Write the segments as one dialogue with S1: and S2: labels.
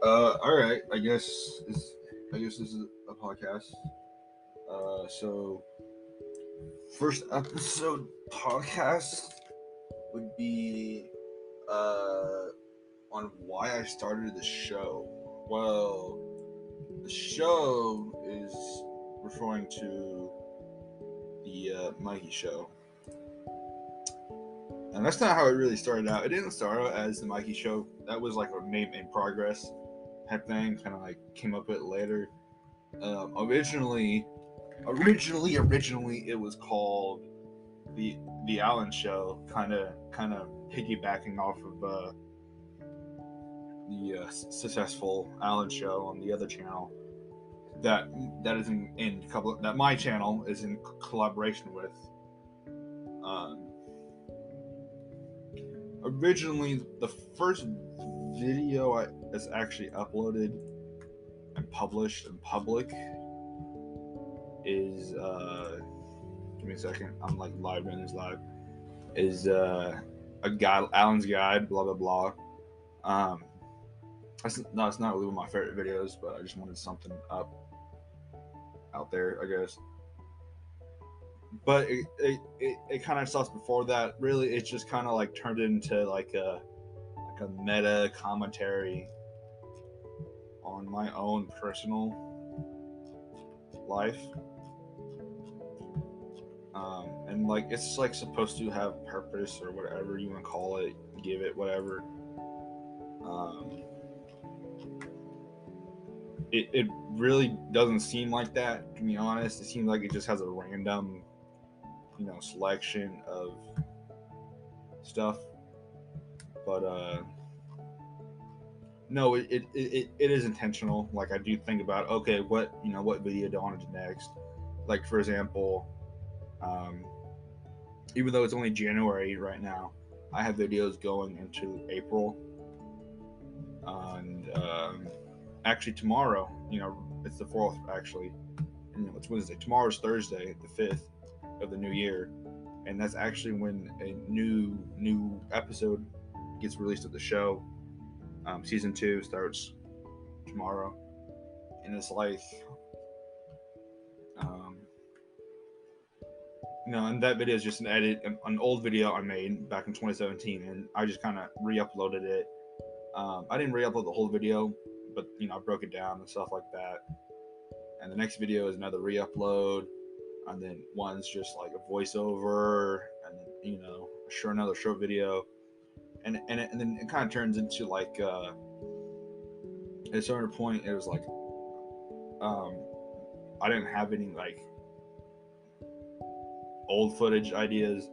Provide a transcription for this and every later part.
S1: All right. I guess this is a podcast. So first episode podcast would be on why I started the show. Well, the show is referring to the Mikey show, and that's not how it really started out. It didn't start out as the Mikey show. That was like a name in progress type thing. Kind of like came up with it later. Originally, it was called the Allen Show, kind of piggybacking off of the successful Allen Show on the other channel. That is in couple that my channel is in collaboration with. Um, Originally, the first video that's actually uploaded and published in public is give me a second. I'm like live running this live. Is a guide, Alan's guide, blah blah blah. It's not really one of my favorite videos, but I just wanted something up out there, I guess. But it kind of starts before that. Really, it's just kind of like turned into like a meta commentary on my own personal life. And like it's like supposed to have purpose or whatever you want to call it, give it whatever. It really doesn't seem like that, to be honest. It seems like it just has a random, selection of stuff. But no, it is intentional. Like I do think about, okay, what video do I want to do next? Like for example, even though it's only January right now, I have videos going into April. And actually tomorrow, it's the 4th actually. And it's Wednesday. Tomorrow's Thursday, the 5th of the new year. And that's actually when a new episode gets released of the show. Season 2 starts tomorrow. And it's like, and that video is just an edit, an old video I made back in 2017, and I just kind of re-uploaded it. I didn't re-upload the whole video, but I broke it down and stuff like that. And the next video is another re-upload, and then one's just like a voiceover, and then another short video, and then it kind of turns into like at a certain point it was like I didn't have any like old footage ideas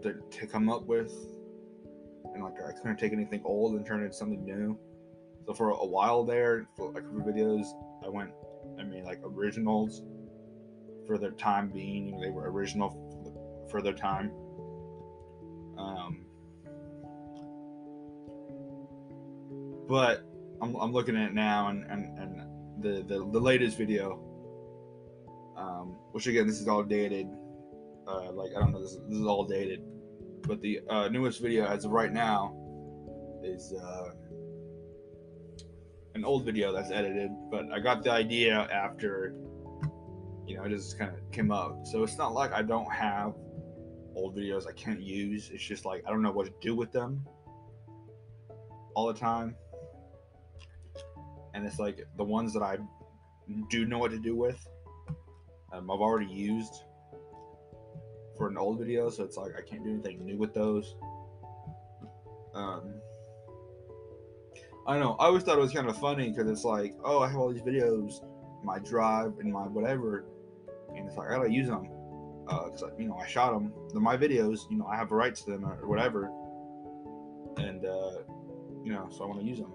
S1: to come up with, and like I couldn't take anything old and turn it into something new. So for a while there, for like videos, I made like originals for their time being. They were original for their time. But I'm looking at it now, and the latest video, which again, this is all dated. Like I don't know, this is all dated, but the newest video as of right now is an old video that's edited. But I got the idea after, it just kind of came up. So it's not like I don't have old videos I can't use. It's just like I don't know what to do with them all the time. And it's like the ones that I do know what to do with, I've already used for an old video, so it's like I can't do anything new with those. I don't know. I always thought it was kind of funny because it's like, oh, I have all these videos in my drive and my whatever, and it's like I gotta use them because I shot them. They're my videos. I have rights to them or whatever, and so I want to use them.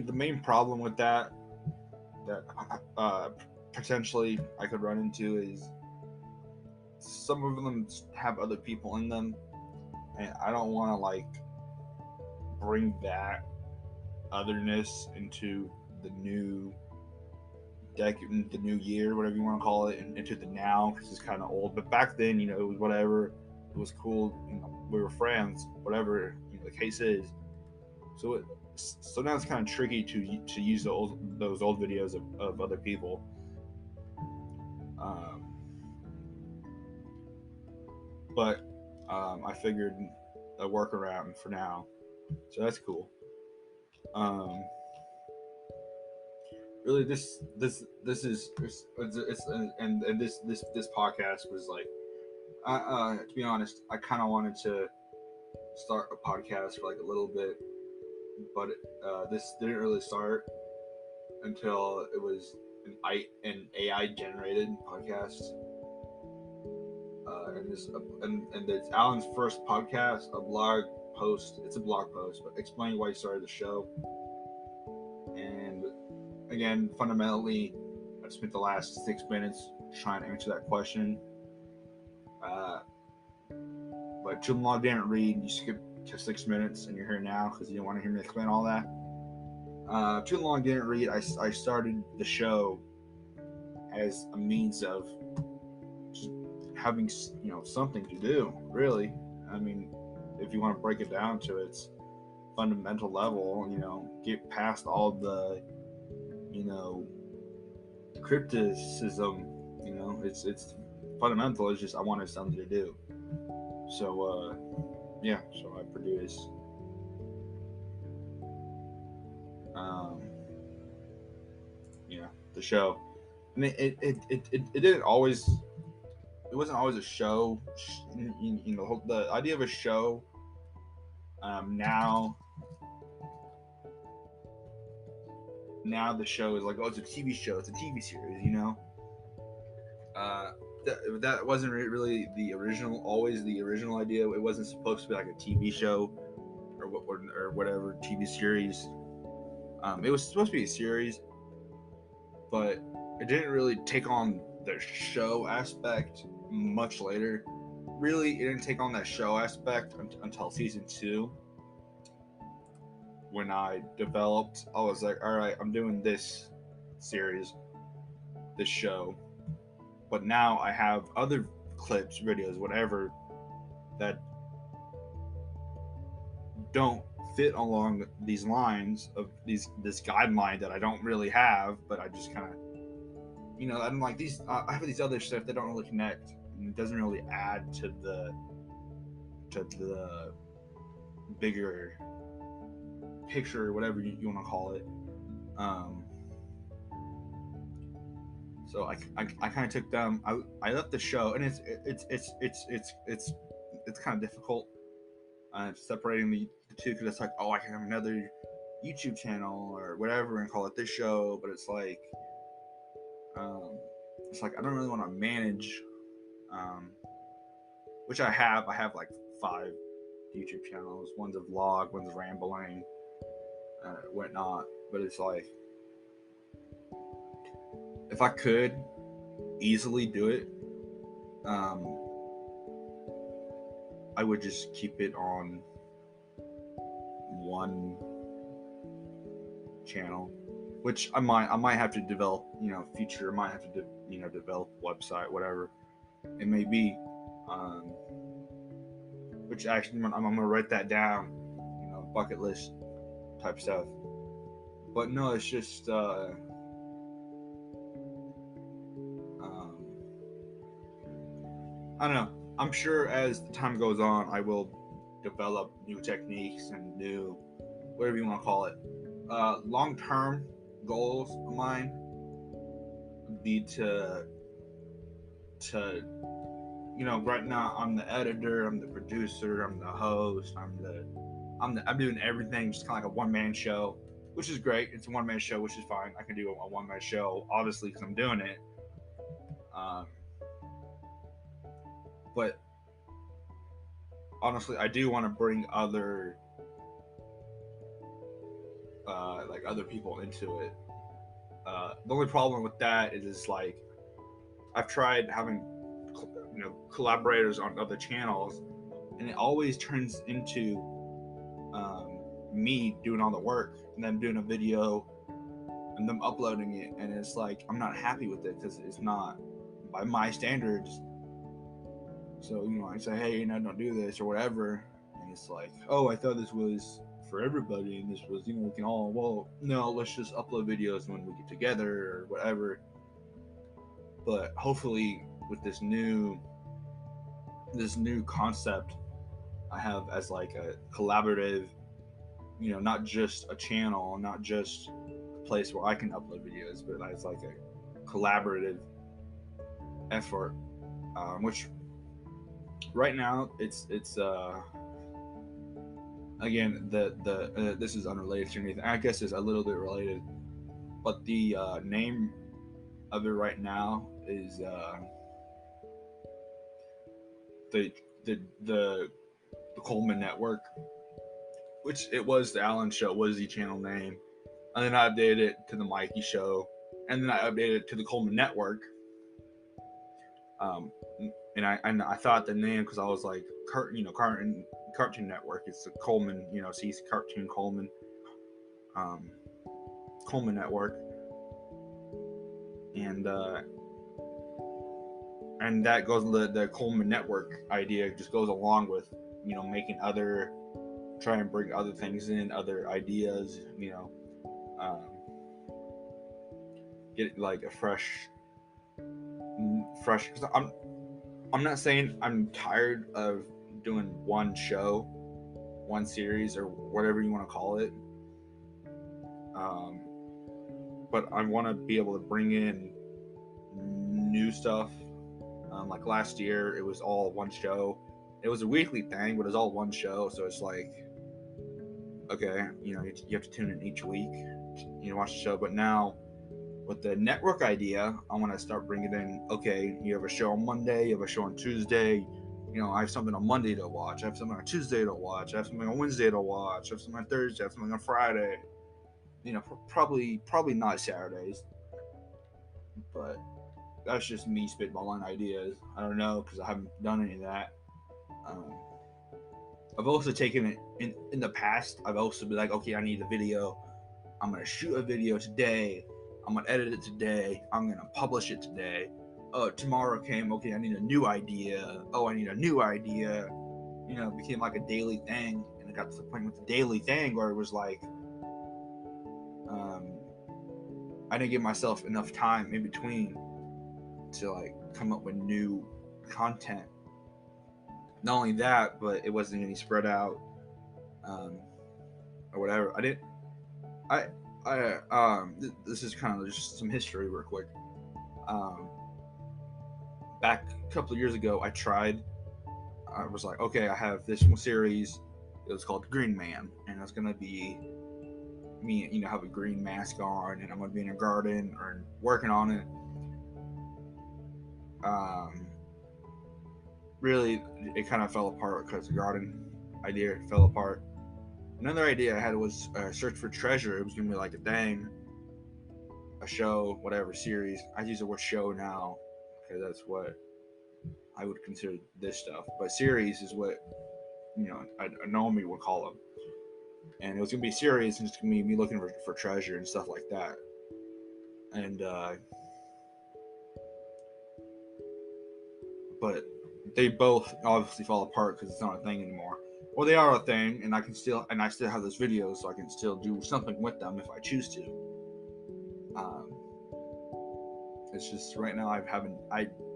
S1: The main problem with that potentially I could run into is some of them have other people in them, and I don't want to like bring that otherness into the new decade, the new year, whatever you want to call it, into the now, because it's kind of old. But back then, it was whatever. It was cool. We were friends, whatever the case is. So now it's kind of tricky to use those old videos of other people. But I figured a workaround for now, so that's cool. Really, this podcast was like, to be honest, I kind of wanted to start a podcast for like a little bit, but this didn't really start until it was an AI generated podcast. And it's Alan's first podcast, a blog post. It's a blog post, but explaining why he started the show. And again, fundamentally, I spent the last 6 minutes trying to answer that question. But too long didn't read. You skip to 6 minutes, and you're here now because you didn't want to hear me explain all that. Too long didn't read. I started the show as a means of just having something to do. Really, I mean, if you want to break it down to its fundamental level, get past all the criticism. It's fundamental. It's just I wanted something to do. So so I produce. The show, and it didn't always. It wasn't always a show. The idea of a show. Now the show is like, oh, it's a TV show. It's a TV series. That wasn't really the original idea. It wasn't supposed to be like a TV show or whatever TV series. It was supposed to be a series, but it didn't really take on the show aspect much later. Really, it didn't take on that show aspect until season 2. When I developed, I was like, all right, I'm doing this series, this show. But now I have other clips, videos, whatever, that don't fit along these lines of this guideline that I don't really have, but I just kind of, I'm like these. I have these other stuff that don't really connect, and it doesn't really add to the bigger picture, whatever you want to call it. So I kind of took them. I left the show, and it's kind of difficult separating the two, because it's like, oh, I can have another YouTube channel or whatever and call it this show, but it's like I don't really want to manage, which I have like 5 YouTube channels. One's a vlog, one's rambling, whatnot. But it's like, if I could easily do it, I would just keep it on one channel, which I might have to develop, future. I might have to develop a website, whatever it may be. Which actually I'm gonna write that down, bucket list type stuff. But no, it's just I don't know. I'm sure as the time goes on, I will develop new techniques and new, whatever you want to call it. Long-term goals of mine would be to right now I'm the editor, I'm the producer, I'm the host, I'm doing everything, just kind of like a one-man show, which is great. It's a one-man show, which is fine. I can do a one-man show, obviously, because I'm doing it. But honestly, I do want to bring other people into it. The only problem with that is like, I've tried having collaborators on other channels, and it always turns into me doing all the work and them doing a video and them uploading it, and it's like I'm not happy with it because it's not by my standards So, I say, hey, don't do this or whatever. And it's like, oh, I thought this was for everybody. And this was, we can all, well, no, let's just upload videos when we get together or whatever. But hopefully with this new concept I have as like a collaborative, not just a channel, not just a place where I can upload videos, but as like a collaborative effort, which right now it's again the this is unrelated to anything. I guess it's a little bit related, but the name of it right now is the the Coleman Network, which it was the Allen Show was the channel name, and then I updated it to the Mikey Show, and then I updated it to the Coleman Network. And I thought the name, because I was like, Cartoon Network. It's the Coleman, sees Cartoon Coleman, Coleman Network, and that goes the Coleman Network idea just goes along with making try and bring other things in, other ideas, get like a fresh. Because I'm not saying I'm tired of doing one show, one series, or whatever you want to call it. But I want to be able to bring in new stuff. Like last year, it was all one show. It was a weekly thing, but it was all one show. So it's like, okay, you have to tune in each week, watch the show. But now, with the network idea, I want to start bringing in, okay, you have a show on Monday, you have a show on Tuesday, I have something on Monday to watch, I have something on Tuesday to watch, I have something on Wednesday to watch, I have something on Thursday, I have something on Friday, probably not Saturdays, but that's just me spitballing ideas. I don't know, because I haven't done any of that. I've also taken it, in the past, I've also been like, okay, I need a video, I'm going to shoot a video today, I'm going to edit it today, I'm going to publish it today. Tomorrow came, okay, I need a new idea. Oh, I need a new idea. It became like a daily thing. And it got to the point with the daily thing where it was like, I didn't give myself enough time in between to like come up with new content. Not only that, but it wasn't any spread out, or whatever. This is kind of just some history real quick. Back a couple of years ago, I was like, okay, I have this one series. It was called Green Man, and it's gonna be me, have a green mask on, and I'm gonna be in a garden or working on it. Really, it kind of fell apart because the garden idea fell apart. Another idea I had was Search for Treasure. It was gonna be like a thing, a show, whatever series. I use the word show now because that's what I would consider this stuff. But series is what I normally would call them. And it was gonna be series, and it's gonna be me looking for treasure and stuff like that. And but they both obviously fall apart because it's not a thing anymore. Well, they are a thing, and I still have those videos, so I can still do something with them if I choose to. It's just right now I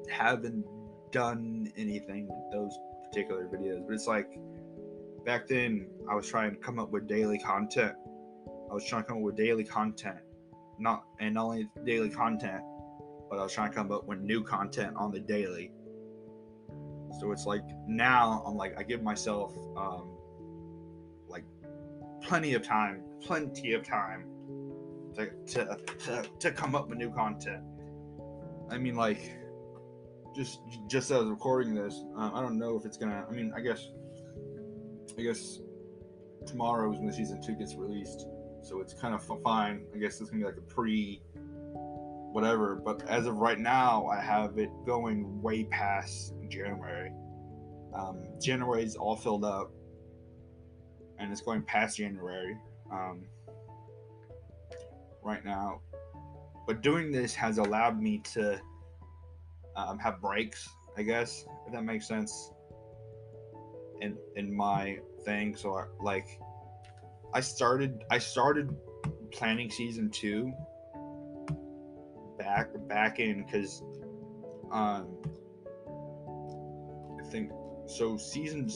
S1: haven't done anything with those particular videos. But it's like back then I was trying to come up with daily content. Not only daily content, but I was trying to come up with new content on the daily. So it's like now I'm like I give myself like plenty of time to come up with new content. I mean, like just as I was recording this, I don't know if it's gonna. I mean, I guess tomorrow is when season 2 gets released, so it's kind of fine. I guess it's gonna be like a pre whatever, but as of right now, I have it going way past January. January's all filled up, and it's going past January right now. But doing this has allowed me to have breaks. I guess, if that makes sense. In my thing, so I started planning season 2 back in, because I think so. Season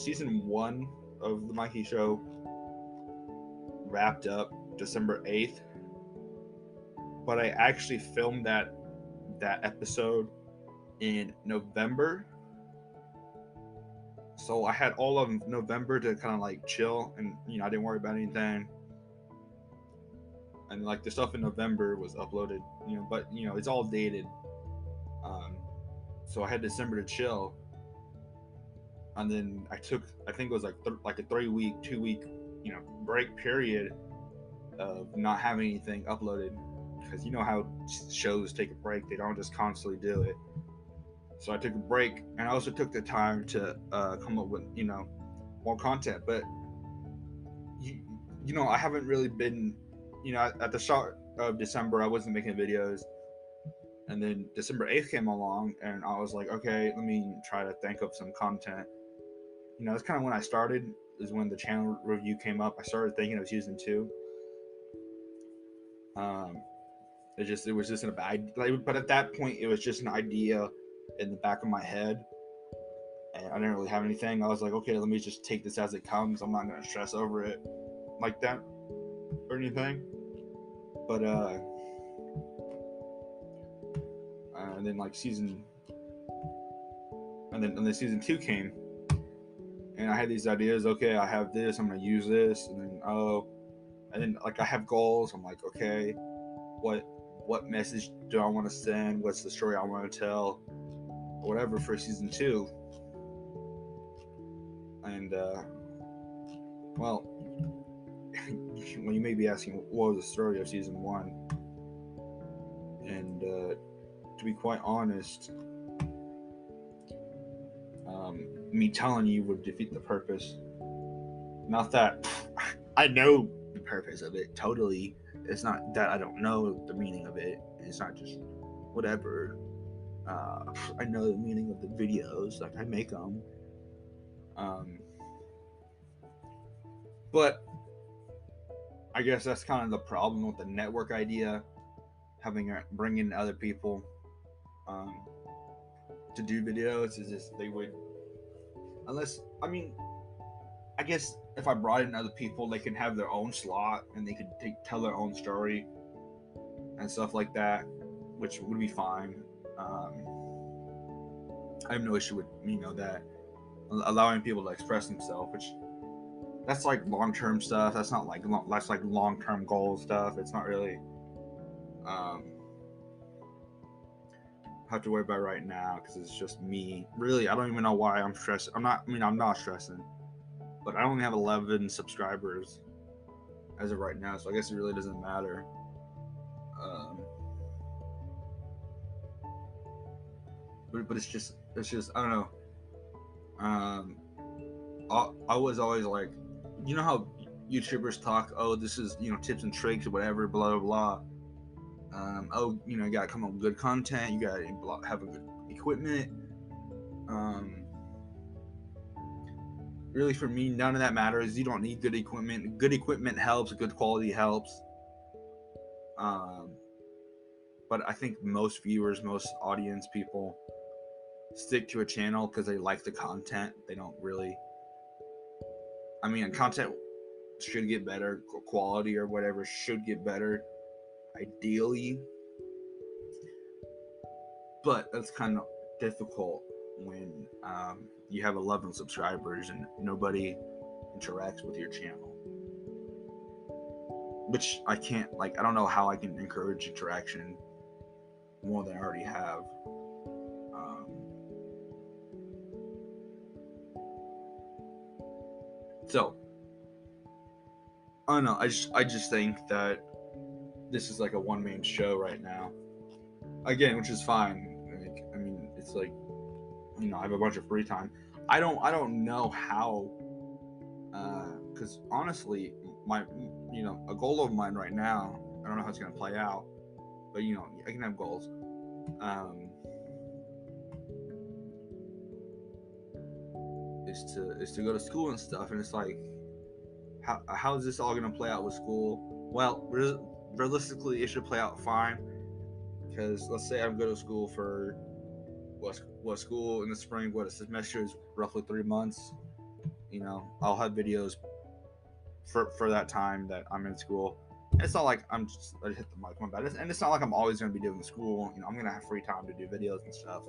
S1: 1 of the Mikey Show wrapped up December 8th, but I actually filmed that episode in November. So I had all of November to kind of like chill, and I didn't worry about anything. And like the stuff in November was uploaded, but it's all dated. So I had December to chill, and then I think it was like a 3-week, 2-week, break period of not having anything uploaded, because you know how shows take a break; they don't just constantly do it. So I took a break, and I also took the time to come up with more content. But I haven't really been, at the start of December I wasn't making videos, and then December 8th came along, and I was like, okay, let me try to think of some content. That's kind of when I started. Is when the channel review came up. I started thinking of season 2. It was just an idea, but at that point it was just an idea in the back of my head, and I didn't really have anything. I was like, okay, let me just take this as it comes. I'm not gonna stress over it like that or anything. But and then like season two came, and I had these ideas. Okay, I have this. I'm gonna use this, and then like I have goals. I'm like, okay, what message do I want to send? What's the story I want to tell? Whatever for season 2. And well, well, you may be asking, what was the story of season 1? And to be quite honest, me telling you would defeat the purpose. Not that I know the purpose of it totally. It's not that I don't know the meaning of it. It's not just whatever. I know the meaning of the videos, like I make them. But I guess that's kind of the problem with the network idea, bringing other people to do videos. Is just they would, I guess if I brought in other people, they could have their own slot and they could tell their own story and stuff like that, which would be fine. I have no issue with that, allowing people to express themselves, which that's like long-term stuff. That's not like that's like long-term goal stuff. It's not really have to worry about right now, because it's just me. Really, I don't even know why I'm stressed. I'm not stressing, but I only have 11 subscribers as of right now, so I guess it really doesn't matter. But it's just I don't know. I was always like, you know how YouTubers talk, oh, this is tips and tricks or whatever, blah blah blah. You gotta come up with good content, you gotta have a good equipment. Really, for me, none of that matters. You don't need good equipment. Good equipment helps, good quality helps. But I think most viewers, most audience people stick to a channel because they like the content. They don't really, content should get better, quality or whatever should get better, ideally, but that's kind of difficult when you have 11 subscribers and nobody interacts with your channel, which I can't, I don't know how I can encourage interaction more than I already have. So I don't know. I just think that this is like a one-man show right now. Again, which is fine. It's like, I have a bunch of free time. I don't know how. Because honestly, my a goal of mine right now. I don't know how it's gonna play out, but I can have goals. is to go to school and stuff. And it's like, how is this all gonna play out with school? Well, realistically, it should play out fine, because let's say I'm going to school for what school in the spring, what a semester is roughly 3 months. I'll have videos for that time that I'm in school. It's not like I just hit the mic, my bad. And it's not like I'm always going to be doing school. I'm going to have free time to do videos and stuff.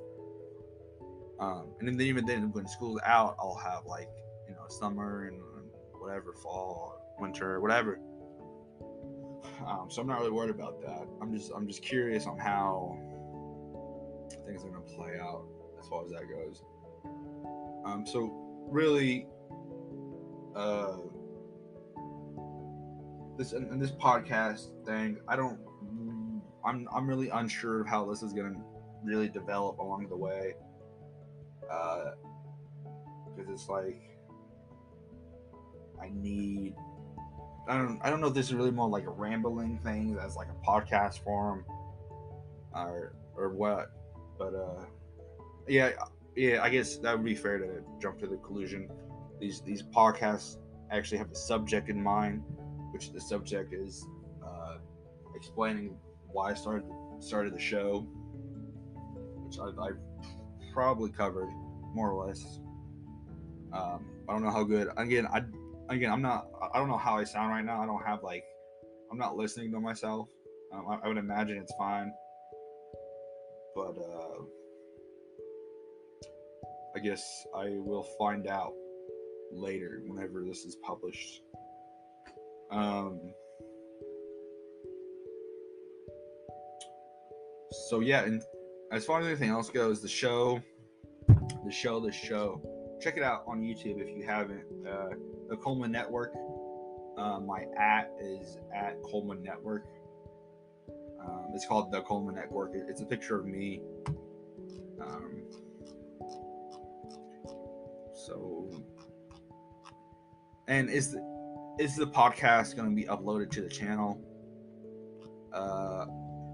S1: And then even then, when school's out, I'll have like summer and whatever, fall, winter, whatever. So I'm not really worried about that. I'm just curious on how things are going to play out as far as that goes. So really, this podcast thing, I'm really unsure of how this is going to really develop along the way. Because it's like I don't know if this is really more like a rambling thing as like a podcast form or what, but yeah, I guess that would be fair to jump to the conclusion. These podcasts actually have a subject in mind, which the subject is explaining why I started the show, which I've probably covered more or less. I don't know how good. Again, I don't know how I sound right now. I don't have I'm not listening to myself. I would imagine it's fine, but I guess I will find out later whenever this is published. So yeah, and as far as anything else goes, the show. Check it out on YouTube if you haven't. The Coleman Network. My is at Coleman Network. It's called the Coleman Network. It's a picture of me. And is the podcast going to be uploaded to the channel?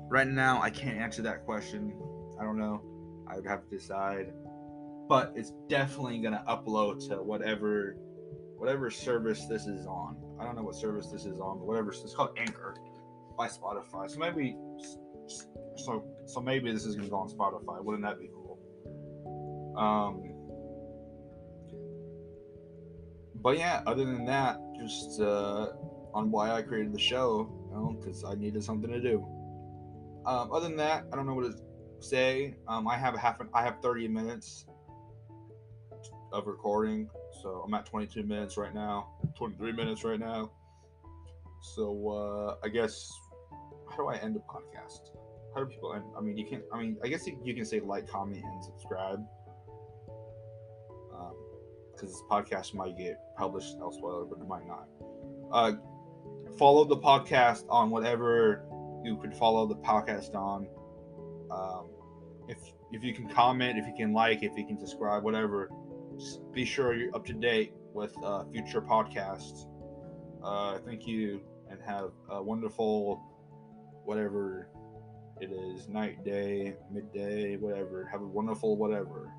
S1: Right now, I can't answer that question. I don't know. I would have to decide. But it's definitely going to upload to whatever service this is on. I don't know what service this is on, but whatever. It's called Anchor by Spotify. So maybe this is going to go on Spotify. Wouldn't that be cool? But yeah, other than that, just on why I created the show, because I needed something to do. Other than that, I don't know what to say. I have 30 minutes of recording, so I'm at 22 minutes right now, 23 minutes right now. So I guess, how do I end a podcast? How do people end? I guess you can say like, comment, and subscribe. Because this podcast might get published elsewhere, but it might not. Follow the podcast on whatever you could follow the podcast on. If you can comment, if you can like, if you can subscribe, whatever, just be sure you're up to date with future podcasts. Thank you, and have a wonderful, whatever it is, night, day, midday, whatever. Have a wonderful whatever.